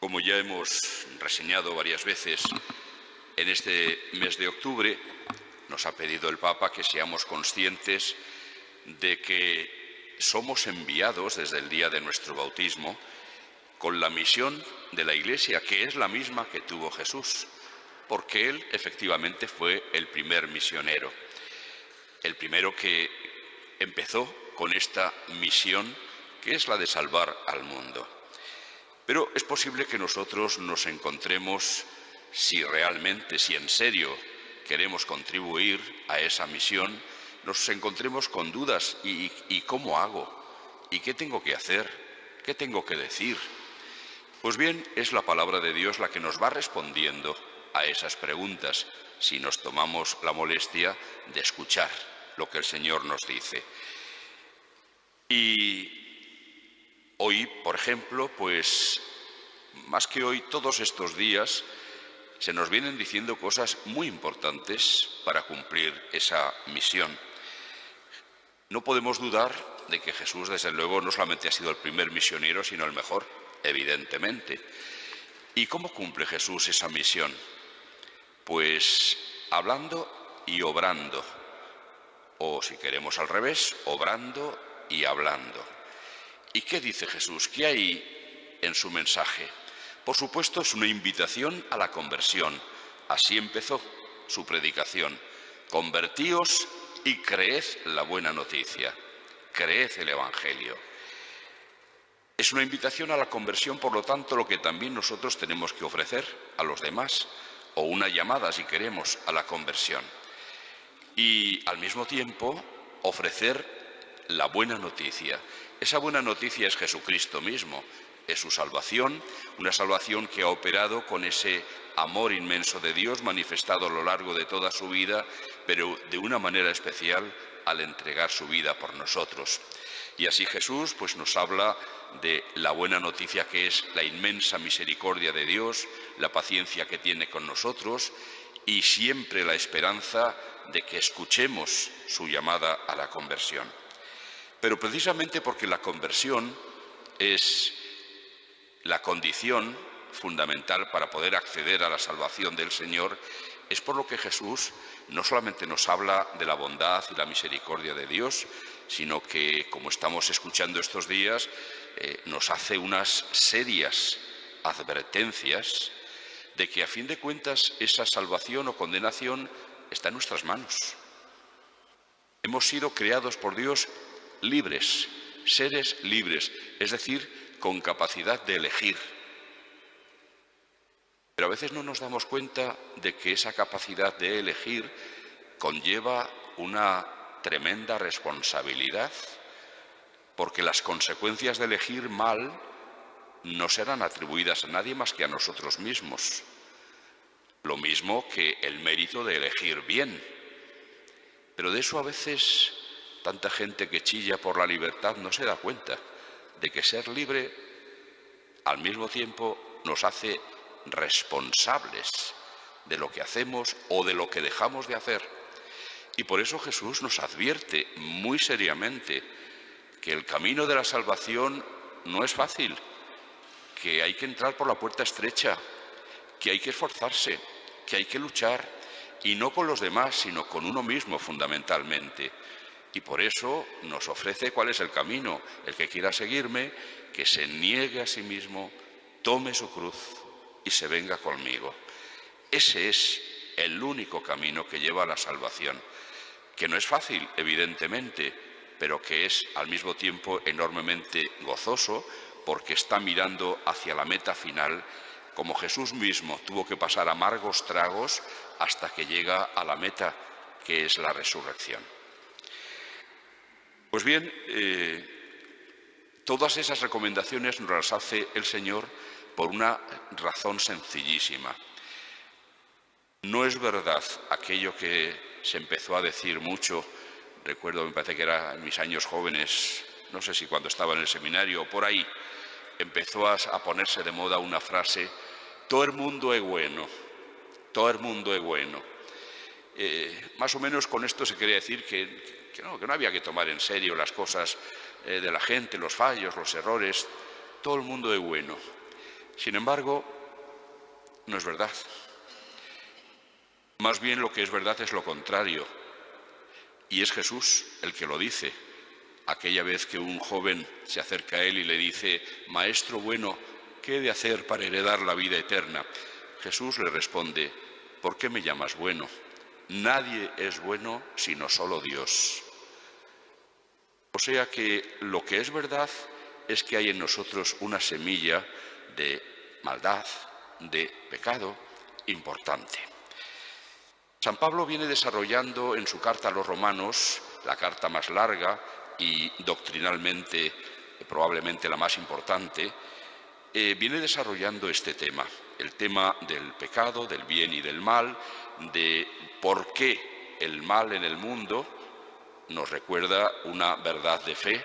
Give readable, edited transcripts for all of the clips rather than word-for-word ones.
Como ya hemos reseñado varias veces, en este mes de octubre nos ha pedido el Papa que seamos conscientes de que somos enviados desde el día de nuestro bautismo con la misión de la Iglesia, que es la misma que tuvo Jesús, porque Él efectivamente fue el primer misionero, el primero que empezó con esta misión que es la de salvar al mundo. Pero es posible que nosotros nos encontremos, si realmente, si en serio queremos contribuir a esa misión, nos encontremos con dudas. ¿Y cómo hago? ¿Y qué tengo que hacer? ¿Qué tengo que decir? Pues bien, es la palabra de Dios la que nos va respondiendo a esas preguntas, si nos tomamos la molestia de escuchar lo que el Señor nos dice. Y hoy, por ejemplo, pues más que hoy, todos estos días se nos vienen diciendo cosas muy importantes para cumplir esa misión. No podemos dudar de que Jesús, desde luego, no solamente ha sido el primer misionero, sino el mejor, evidentemente. ¿Y cómo cumple Jesús esa misión? Pues hablando y obrando, o si queremos al revés, obrando y hablando. ¿Y qué dice Jesús? ¿Qué hay en su mensaje? Por supuesto, es una invitación a la conversión. Así empezó su predicación. Convertíos y creed la buena noticia. Creed el Evangelio. Es una invitación a la conversión, por lo tanto, lo que también nosotros tenemos que ofrecer a los demás, o una llamada, si queremos, a la conversión. Y al mismo tiempo ofrecer la buena noticia. Esa buena noticia es Jesucristo mismo, es su salvación, una salvación que ha operado con ese amor inmenso de Dios manifestado a lo largo de toda su vida, pero de una manera especial al entregar su vida por nosotros. Y así Jesús pues nos habla de la buena noticia que es la inmensa misericordia de Dios, la paciencia que tiene con nosotros y siempre la esperanza de que escuchemos su llamada a la conversión. Pero precisamente porque la conversión es la condición fundamental para poder acceder a la salvación del Señor, es por lo que Jesús no solamente nos habla de la bondad y la misericordia de Dios, sino que, como estamos escuchando estos días, nos hace unas serias advertencias de que, a fin de cuentas, esa salvación o condenación está en nuestras manos. Hemos sido creados por Dios libres, seres libres, es decir, con capacidad de elegir. Pero a veces no nos damos cuenta de que esa capacidad de elegir conlleva una tremenda responsabilidad, porque las consecuencias de elegir mal no serán atribuidas a nadie más que a nosotros mismos. Lo mismo que el mérito de elegir bien. Pero de eso a veces tanta gente que chilla por la libertad no se da cuenta, de que ser libre al mismo tiempo nos hace responsables de lo que hacemos o de lo que dejamos de hacer. Y por eso Jesús nos advierte muy seriamente que el camino de la salvación no es fácil, que hay que entrar por la puerta estrecha, que hay que esforzarse, que hay que luchar, y no con los demás, sino con uno mismo fundamentalmente. Y por eso nos ofrece cuál es el camino. El que quiera seguirme, que se niegue a sí mismo, tome su cruz y se venga conmigo. Ese es el único camino que lleva a la salvación, que no es fácil, evidentemente, pero que es al mismo tiempo enormemente gozoso, porque está mirando hacia la meta final, como Jesús mismo tuvo que pasar amargos tragos hasta que llega a la meta, que es la resurrección. Pues bien, todas esas recomendaciones nos las hace el Señor por una razón sencillísima. No es verdad aquello que se empezó a decir mucho, recuerdo, me parece que era en mis años jóvenes, no sé si cuando estaba en el seminario o por ahí, empezó a ponerse de moda una frase: todo el mundo es bueno, todo el mundo es bueno. Más o menos con esto se quería decir que no había que tomar en serio las cosas de la gente, los fallos, los errores. Todo el mundo es bueno. Sin embargo, no es verdad. Más bien lo que es verdad es lo contrario. Y es Jesús el que lo dice. Aquella vez que un joven se acerca a él y le dice: «Maestro bueno, ¿qué he de hacer para heredar la vida eterna?». Jesús le responde: «¿Por qué me llamas bueno? Nadie es bueno sino solo Dios». O sea que lo que es verdad es que hay en nosotros una semilla de maldad, de pecado importante. San Pablo viene desarrollando en su carta a los Romanos, la carta más larga y doctrinalmente probablemente la más importante, viene desarrollando este tema, el tema del pecado, del bien y del mal, de por qué el mal en el mundo. Nos recuerda una verdad de fe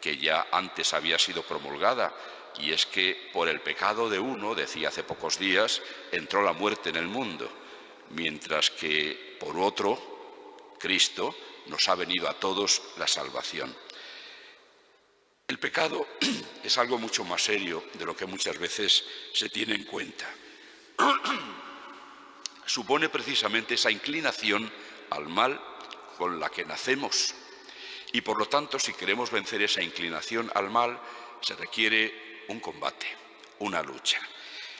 que ya antes había sido promulgada, y es que por el pecado de uno, decía hace pocos días, entró la muerte en el mundo, mientras que por otro, Cristo, nos ha venido a todos la salvación. El pecado es algo mucho más serio de lo que muchas veces se tiene en cuenta. Supone precisamente esa inclinación al mal con la que nacemos, y por lo tanto, si queremos vencer esa inclinación al mal, se requiere un combate, una lucha.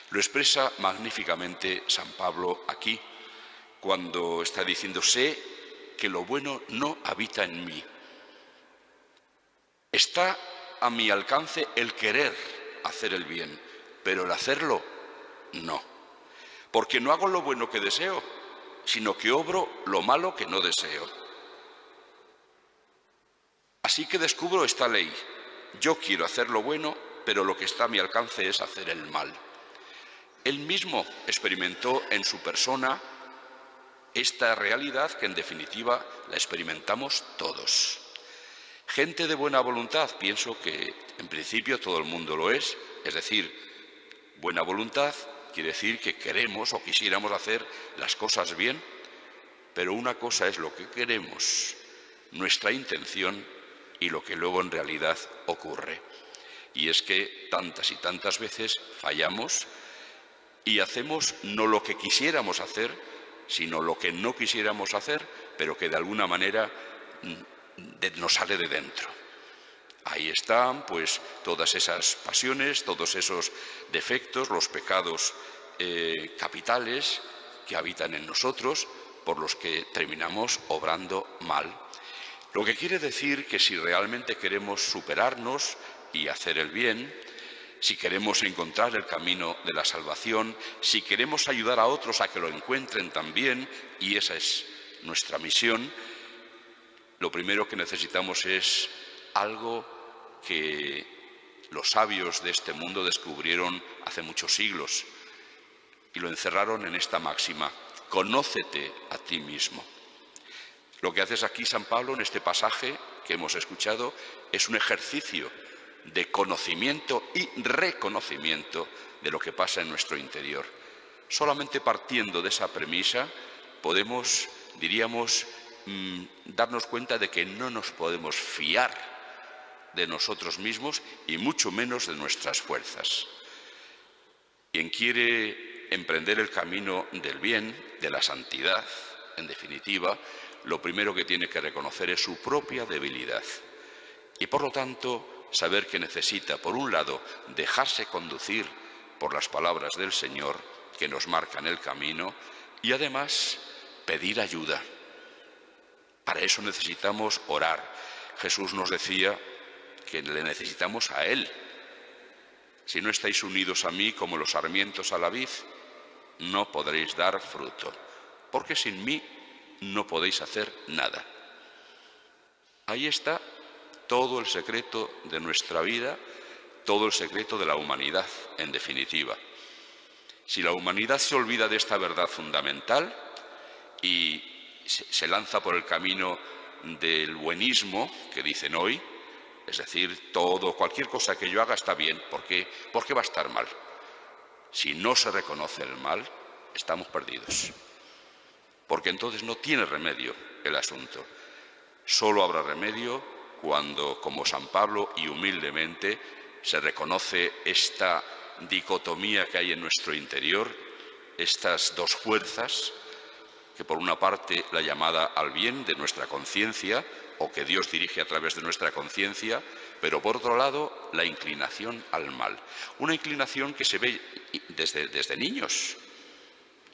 Lo expresa magníficamente San Pablo aquí, cuando está diciendo: «Sé que lo bueno no habita en mí. Está a mi alcance el querer hacer el bien, pero el hacerlo no. Porque no hago lo bueno que deseo, sino que obro lo malo que no deseo. Así que descubro esta ley: yo quiero hacer lo bueno, pero lo que está a mi alcance es hacer el mal». Él mismo experimentó en su persona esta realidad que en definitiva la experimentamos todos. Gente de buena voluntad, pienso que en principio todo el mundo lo es decir, buena voluntad quiere decir que queremos o quisiéramos hacer las cosas bien, pero una cosa es lo que queremos, nuestra intención, y lo que luego en realidad ocurre. Y es que tantas y tantas veces fallamos y hacemos no lo que quisiéramos hacer, sino lo que no quisiéramos hacer, pero que de alguna manera nos sale de dentro. Ahí están pues todas esas pasiones, todos esos defectos, los pecados capitales que habitan en nosotros, por los que terminamos obrando mal. Lo que quiere decir que si realmente queremos superarnos y hacer el bien, si queremos encontrar el camino de la salvación, si queremos ayudar a otros a que lo encuentren también, y esa es nuestra misión, lo primero que necesitamos es algo que los sabios de este mundo descubrieron hace muchos siglos y lo encerraron en esta máxima: conócete a ti mismo. Lo que haces aquí San Pablo en este pasaje que hemos escuchado es un ejercicio de conocimiento y reconocimiento de lo que pasa en nuestro interior. Solamente partiendo de esa premisa podemos, diríamos, darnos cuenta de que no nos podemos fiar de nosotros mismos y mucho menos de nuestras fuerzas. Quien quiere emprender el camino del bien, de la santidad, en definitiva, lo primero que tiene que reconocer es su propia debilidad y, por lo tanto, saber que necesita, por un lado, dejarse conducir por las palabras del Señor que nos marcan el camino, y además pedir ayuda. Para eso necesitamos orar. Jesús nos decía que le necesitamos a Él. Si no estáis unidos a mí como los sarmientos a la vid, no podréis dar fruto, porque sin mí no podéis hacer nada. Ahí está todo el secreto de nuestra vida, todo el secreto de la humanidad, en definitiva. Si la humanidad se olvida de esta verdad fundamental y se lanza por el camino del buenismo que dicen hoy, es decir, cualquier cosa que yo haga está bien, ¿por qué va a estar mal? Si no se reconoce el mal, estamos perdidos, porque entonces no tiene remedio el asunto. Solo habrá remedio cuando, como San Pablo y humildemente, se reconoce esta dicotomía que hay en nuestro interior, estas dos fuerzas, que por una parte la llamada al bien de nuestra conciencia, o que Dios dirige a través de nuestra conciencia, pero por otro lado la inclinación al mal. Una inclinación que se ve desde niños.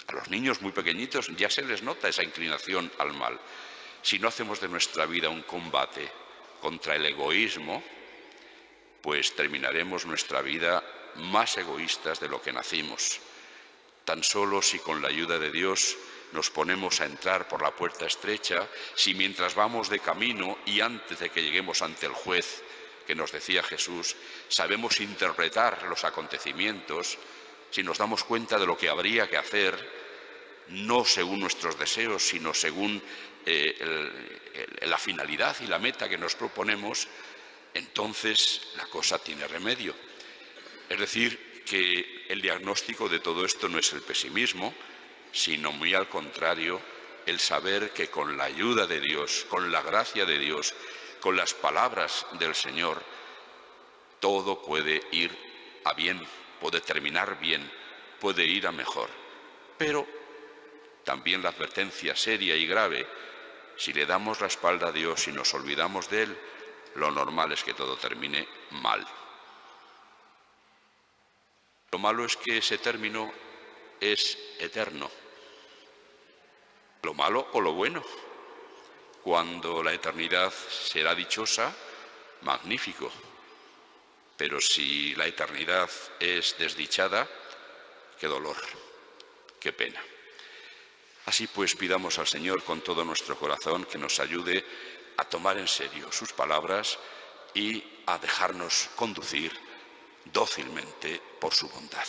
A los niños muy pequeñitos ya se les nota esa inclinación al mal. Si no hacemos de nuestra vida un combate contra el egoísmo, pues terminaremos nuestra vida más egoístas de lo que nacimos. Tan solo si con la ayuda de Dios nos ponemos a entrar por la puerta estrecha, si mientras vamos de camino y antes de que lleguemos ante el juez, que nos decía Jesús, sabemos interpretar los acontecimientos, si nos damos cuenta de lo que habría que hacer, no según nuestros deseos, sino según la finalidad y la meta que nos proponemos, entonces la cosa tiene remedio. Es decir, que el diagnóstico de todo esto no es el pesimismo, sino muy al contrario, el saber que con la ayuda de Dios, con la gracia de Dios, con las palabras del Señor, todo puede ir a bien, puede terminar bien, puede ir a mejor. Pero también la advertencia seria y grave, si le damos la espalda a Dios y nos olvidamos de Él, lo normal es que todo termine mal. Lo malo es que ese término es eterno. Lo malo o lo bueno. Cuando la eternidad será dichosa, magnífico. Pero si la eternidad es desdichada, qué dolor, qué pena. Así pues, pidamos al Señor con todo nuestro corazón que nos ayude a tomar en serio sus palabras y a dejarnos conducir dócilmente por su bondad.